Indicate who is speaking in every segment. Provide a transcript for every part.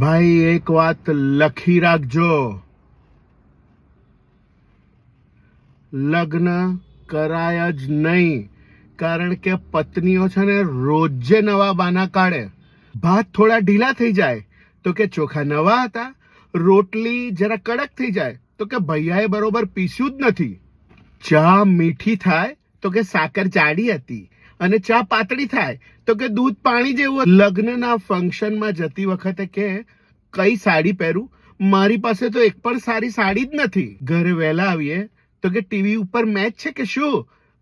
Speaker 1: ભાઈ એક વાત લખી રાખજો, લગ્ન કરાય જ નહીં. કારણ કે પત્નીઓ છે ને રોજે નવા બાના કાઢે. ભાત થોડા ઢીલા થઈ જાય તો કે ચોખા નવા હતા, રોટલી જરા કડક થઈ જાય તો કે ભૈયાએ બરોબર પીસ્યું જ નથી, ચા મીઠી થાય તો કે સાકર જાડી હતી, અને ચા પાતળી થાય તો કે દૂધ પાણી જેવું. લગ્નના ફંક્શનમાં જતી વખતે કે કઈ સાડી પહેરું, મારી પાસે તો એક પણ સારી સાડી જ નથી. ઘરે વહેલા આવીએ તો કે ટીવી ઉપર મેચ છે કે શું,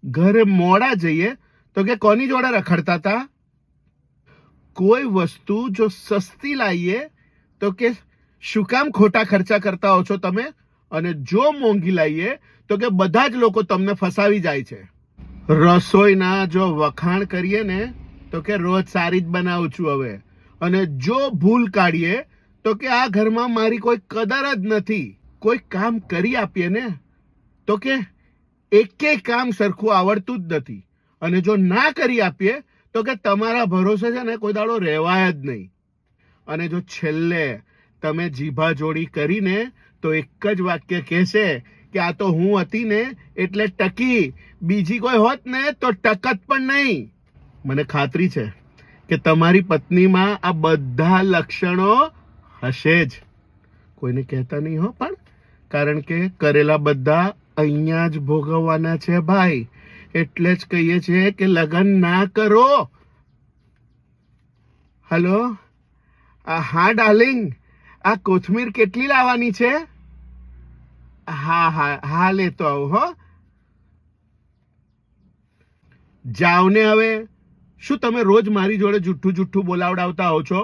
Speaker 1: ઘરે મોડા જઈએ તો કે કોની જોડે રખડતા હતા. કોઈ વસ્તુ જો સસ્તી લાવીએ તો કે શું કામ ખોટા ખર્ચા કરતા હો છો તમે, અને જો મોંઘી લાવીએ તો કે બધા જ લોકો તમને ફસાવી જાય છે. રસોઈના જો વખાણ કરીએ ને તો કે રોજ સારી જ બનાવું છું હવે, અને જો ભૂલ કાઢીએ તો કે આ ઘરમાં મારી કોઈ કદર જ નથી. કોઈ કામ કરી આપીએ ને તો કે એકે કામ સરખું આવડતું જ નથી, અને જો ના કરી આપીએ તો કે તમારા ભરોસે છે ને કોઈ દાડો રહેવાય જ નહીં. અને જો છેલ્લે તમે જીભા જોડી કરીને તો એક જ વાક્ય કહેશે કે આ તો હું હતી ને એટલે ટકી, બીજી કોઈ હોત ને તો ટકત પણ નહીં. મને ખાતરી છે કે તમારી પત્નીમાં આ બધા લક્ષણો હશે જ. કોઈને કહેતા નહીં હો, પણ કારણ કે કરેલા બધા અહીંયા જ ભોગવવાના છે ભાઈ. એટલે જ કહીએ છીએ કે લગ્ન ના કરો. હલો, હા ડાર્લિંગ, આ કોથમીર કેટલી લાવવાની છે? હા હા હા, લેતો આવું હો. જાઓ ને હવે. શું તમે રોજ મારી જોડે જુઠ્ઠું બોલાવડાવતા હો છો?